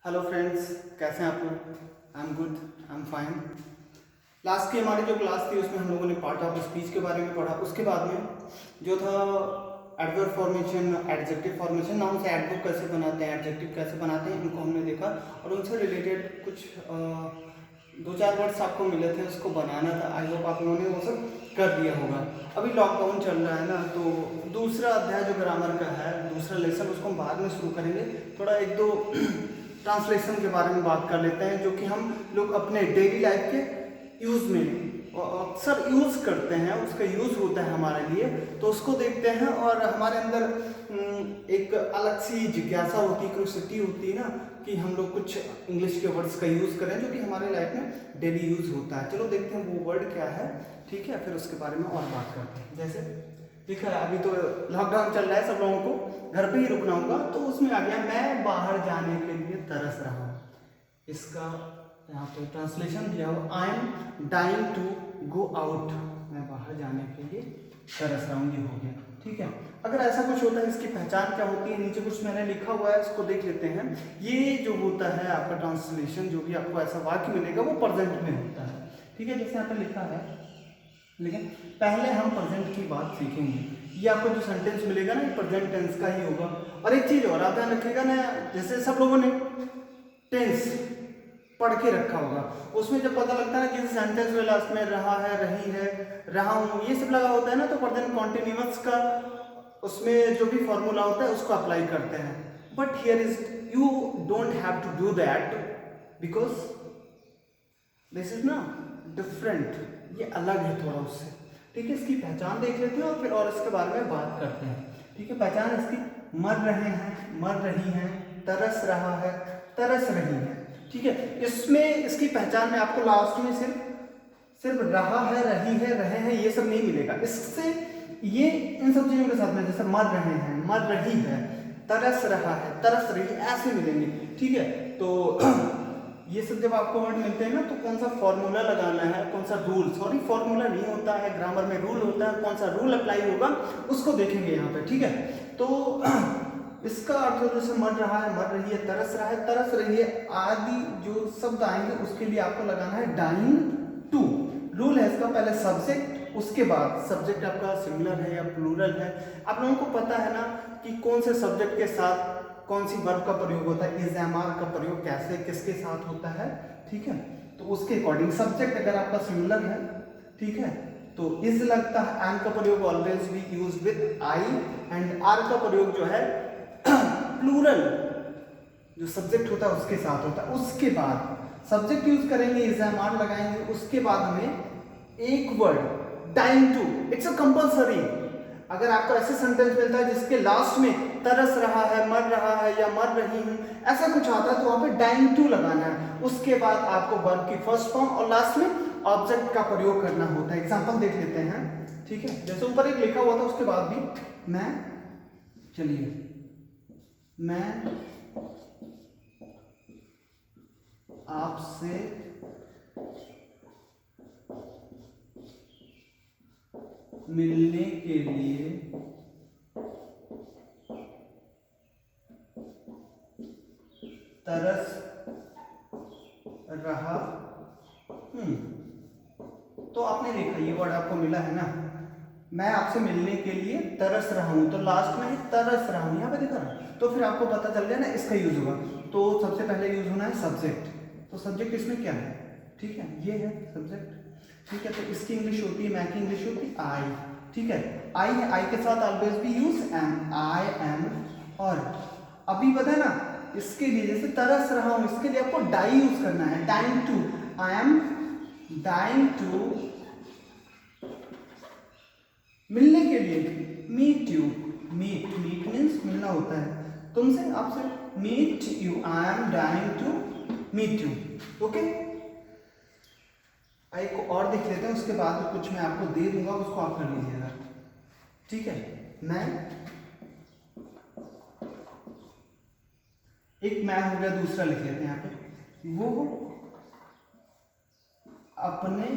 Hello friends, कैसे हैं आप लोग। I am good, I am fine. Last की हमारी जो क्लास थी उसमें हम लोगों ने पार्ट ऑफ स्पीच के बारे में पढ़ा। उसके बाद में जो था adverb formation, adjective formation, noun से एडवर्ब कैसे बनाते हैं, एडजेक्टिव कैसे बनाते हैं, इनको हमने देखा और उनसे रिलेटेड कुछ दो चार वर्ड्स आपको मिले थे, उसको बनाना था। आई होप आप लोगों ने वो सब कर दिया होगा। अभी लॉकडाउन चल रहा है ना, तो दूसरा अध्याय जो ग्रामर का है, दूसरा लेसन, उसको हम बाद में शुरू करेंगे। थोड़ा एक दो ट्रांसलेशन के बारे में बात कर लेते हैं, जो कि हम लोग अपने डेली लाइफ के यूज़ में अक्सर यूज़ करते हैं, उसका यूज़ होता है हमारे लिए, तो उसको देखते हैं। और हमारे अंदर एक अलग सी जिज्ञासा होती है, क्यूरियोसिटी होती है ना, कि हम लोग कुछ इंग्लिश के वर्ड्स का यूज़ करें जो कि हमारे लाइफ में डेली यूज़ होता है। चलो देखते हैं वो वर्ड क्या है, ठीक है, फिर उसके बारे में और बात करते हैं। जैसे देखा है, अभी तो लॉकडाउन चल रहा है, सब लोगों को घर पे ही रुकना होगा, तो उसमें आ गया मैं बाहर जाने के लिए तरस रहा हूँ। इसका यहाँ पे ट्रांसलेशन दिया हो, I am dying to go out. मैं बाहर जाने के लिए तरस रहा हूँ, ये हो गया, ठीक है। अगर ऐसा कुछ होता है, इसकी पहचान क्या होती है, नीचे कुछ मैंने लिखा हुआ है, इसको देख लेते हैं। ये जो होता है आपका ट्रांसलेशन, जो भी आपको ऐसा वाक्य मिलेगा वो प्रेजेंट में होता है, ठीक है, जैसे यहाँ पे लिखा है। लेकिन पहले हम प्रेजेंट की बात सीखेंगे। ये आपको जो सेंटेंस मिलेगा ना, प्रेजेंट टेंस का ही होगा। और एक चीज और आप ध्यान रखिएगा ना, जैसे सब लोगों ने टेंस पढ़ के रखा होगा, उसमें जब पता लगता है कि सेंटेंस में लास्ट में रहा है, रही है, रहा हूं, ये सब लगा होता है ना, तो प्रेजेंट कॉन्टिन्यूअस का उसमें जो भी फॉर्मूला होता है उसको अप्लाई करते हैं। But here is you don't have to do that, because this is ना डिफरेंट, ये अलग है थोड़ा उससे, ठीक है। इसकी पहचान देख लेते हैं और फिर और इसके बारे में बात करते हैं, ठीक है। पहचान इसकी, मर रहे हैं, मर रही हैं, तरस रहा है, तरस रही है, ठीक है। इसमें इसकी पहचान में आपको लास्ट में सिर्फ रहा है, रही है, रहे हैं, ये सब नहीं मिलेगा। इससे ये इन सब चीजों के साथ में, जैसे मर रहे हैं, मर रही है, तरस रहा है, तरस रही है, ऐसे मिलेंगे, ठीक है। तो ये सब जब आपको वर्ड मिलते हैं ना, तो कौन सा फॉर्मूला लगाना है, कौन सा रूल, सॉरी फॉर्मूला नहीं होता है, ग्रामर में रूल होता है, कौन सा रूल अप्लाई होगा उसको देखेंगे यहाँ पे, ठीक है। तो इसका अर्थ जैसे मर रहा है, मर रही है, तरस रहा है, तरस रही है, आदि जो शब्द आएंगे उसके लिए आपको लगाना है डाइंग टू। रूल है इसका, पहले सब्जेक्ट, उसके बाद सब्जेक्ट आपका सिंगुलर है या प्लूरल है। आप लोगों को पता है ना कि कौन से सब्जेक्ट के साथ कौन सी वर्ब का प्रयोग होता है, इज एम आर का प्रयोग कैसे किसके साथ होता है, ठीक है। तो उसके अकॉर्डिंग सब्जेक्ट अगर आपका सिंगुलर है, ठीक है, तो इज लगता है। एम का प्रयोग always be use with I, and are का प्रयोग जो है प्लूरल जो सब्जेक्ट होता है उसके साथ होता है। उसके बाद सब्जेक्ट यूज करेंगे, इज एम आर लगाएंगे, उसके बाद हमें एक word dying to, it's a compulsory. अगर आपको ऐसे सेंटेंस मिलता है जिसके लास्ट में तरस रहा है, मर रहा है या मर रही हूं, ऐसा कुछ आता है, तो वहां पे डाइंग टू लगाना है। उसके बाद आपको वर्ब की फर्स्ट फॉर्म और लास्ट में ऑब्जेक्ट का प्रयोग करना होता है। एग्जांपल देख लेते हैं, ठीक है। जैसे ऊपर एक लिखा हुआ था, उसके बाद भी मैं, चलिए, मैं आपसे मिलने के लिए तरस रहा हूं। तो आपने देखा ये वर्ड आपको मिला है ना, मैं आपसे मिलने के लिए तरस रहा हूं, तो लास्ट में तरस रहा हूं, यहां पे देखा ना, तो फिर आपको पता चल गया ना इसका यूज होगा। तो सबसे पहले यूज होना है सब्जेक्ट, तो सब्जेक्ट इसमें क्या है, ठीक है, ये है सब्जेक्ट, ठीक है। तो इसकी इंग्लिश होती है, मैं की इंग्लिश होती है आई, ठीक है। आई है, आई के साथ ऑलवेज भी यूज एम, आई एम। और अभी पता है ना, इसके लिए जैसे तरस रहा हूं, इसके लिए आपको डाई यूज करना है, dying to, I am dying to, मिलने के लिए meet you, meet, meet means मिलना होता है तुमसे, आपसे, meet you, I am dying to meet you, okay. I को और देख लेते हैं, उसके बाद कुछ मैं आपको दे दूंगा, उसको आप कर लीजिएगा, ठीक है। मैं, एक मैं हो गया, दूसरा लिख लेते हैं यहाँ पे, वो अपने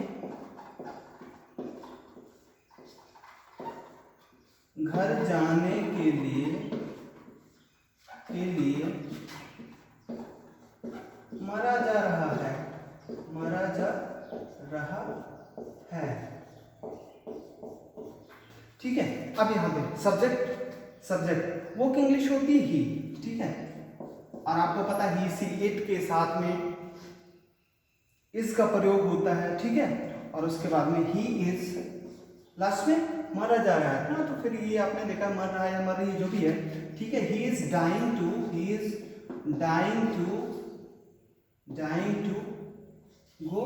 घर जाने के लिए अब यहाँ पे सब्जेक्ट वो की इंग्लिश होती है ही, ठीक है, और आपको पता है ही सी इट के साथ में इसका प्रयोग होता है, ठीक है, और उसके बाद में ही इज, लास्ट में मरा जा रहा है ना, तो फिर ये आपने देखा मर रहा है या मर रही है जो भी है, ठीक है, he is dying to go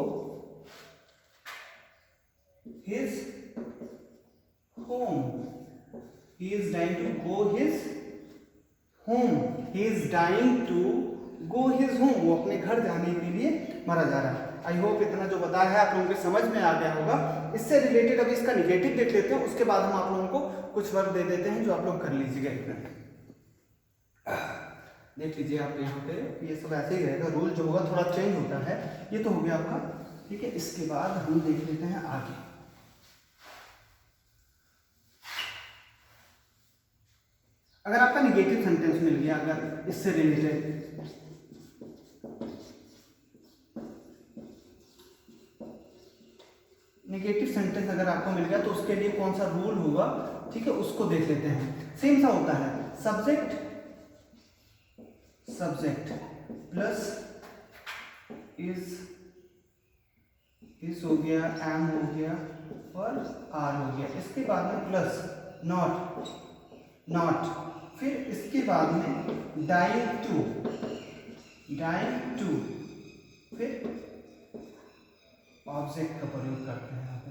his home, he is dying to go his home, he is dying to go his home, वो अपने घर जाने के लिए मरा जा रहा है। आई होप इतना जो बताया है आप लोगों के समझ में आ गया होगा। इससे रिलेटेड अभी इसका निगेटिव देख लेते हैं, उसके बाद हम आप लोगों को कुछ वर्क दे देते हैं जो आप लोग कर लीजिएगा। इतना देख लीजिए आप यहाँ पे, ये सब ऐसे ही रहेगा, रूल जो होगा थोड़ा चेंज होता है। ये तो हो गया आपका, ठीक है। इसके बाद हम देख लेते हैं आगे। अगर आपका निगेटिव सेंटेंस मिल गया, अगर इससे रिलेटेड, निगेटिव सेंटेंस अगर आपको मिल गया तो उसके लिए कौन सा रूल होगा, ठीक है, उसको देख लेते हैं। सेम सा होता है, सब्जेक्ट प्लस इज हो गया, एम हो गया और आर हो गया। इसके बाद में प्लस नॉट, फिर इसके बाद में डाइंग टू, फिर ऑब्जेक्ट का प्रयोग करते हैं यहाँ पे।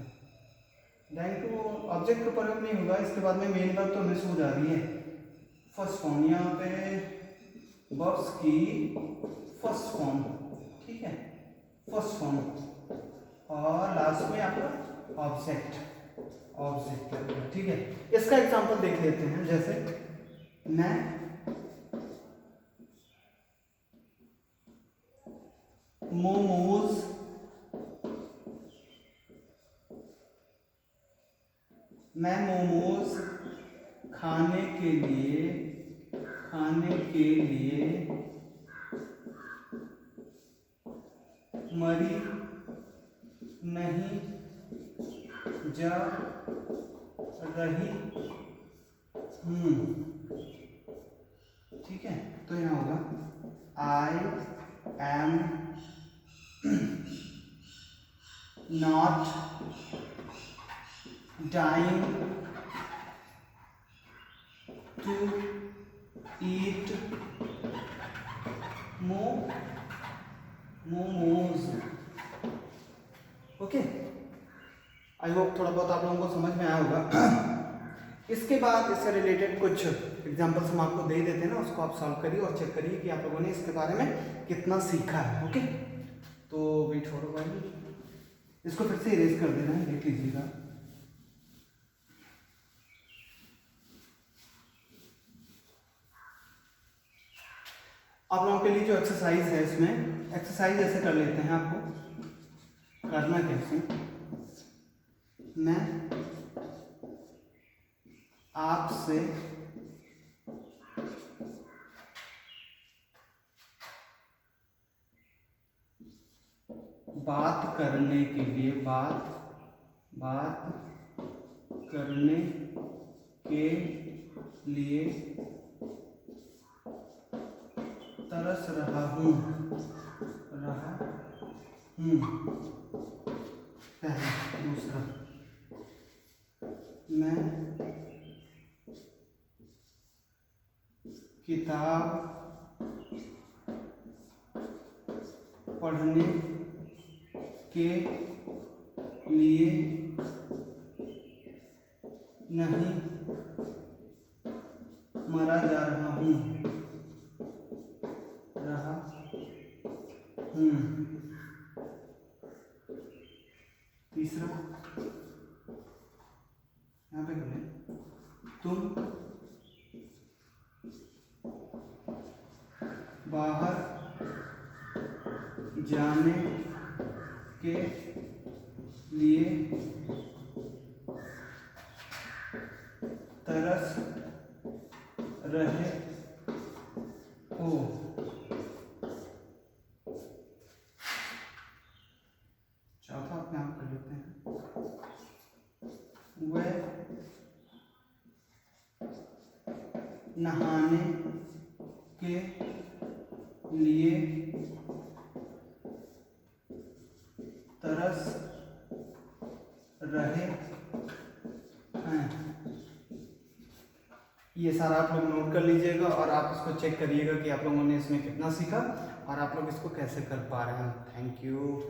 डाइंग टू ऑब्जेक्ट का प्रयोग नहीं होगा, इसके बाद में मेन वर्ब तो मिस हो जा रही है। फर्स्ट फॉर्म यहाँ पे वर्ब्स की फर्स्ट फॉर्म, ठीक है, फर्स्ट फॉर्म, और लास्ट में आपका ऑब्जेक्ट, ठीक है। इसका एग्जांपल देख लेते हैं, जैसे मैं मोमोज खाने के लिए मरी नहीं जा रही हूँ, ठीक है। तो यहाँ होगा I am not dying to eat momos. Okay, I hope थोड़ा बहुत आप लोगों को समझ में आया होगा। इसके बाद इससे रिलेटेड कुछ एग्जांपल्स हम आपको दे देते हैं ना, उसको आप सॉल्व करिए और चेक करिए कि आप लोगों ने इसके बारे में कितना सीखा है। ओके, तो वेट फॉर अ व्हाइल, इसको फिर से इरेज कर देना है, देख लीजिएगा। आप लोगों के लिए जो एक्सरसाइज है, इसमें एक्सरसाइज ऐसे कर लेते हैं। आपको करना कैसे, मैं आपसे बात करने के लिए तरस रहा हूँ। पहला। दूसरा, मैं किताब पढ़ने के लिए नहीं मरा जा रहा हूँ। तीसरा, यहाँ पे करें, तुम बाहर जाने के लिए तरस रहे हो। चौथा अपने आप कर लेते हैं, वह नहाने के लिए तरस रहे हैं। ये सारा आप लोग नोट कर लीजिएगा और आप इसको चेक करिएगा कि आप लोगों ने इसमें कितना सीखा और आप लोग इसको कैसे कर पा रहे हैं। Thank you.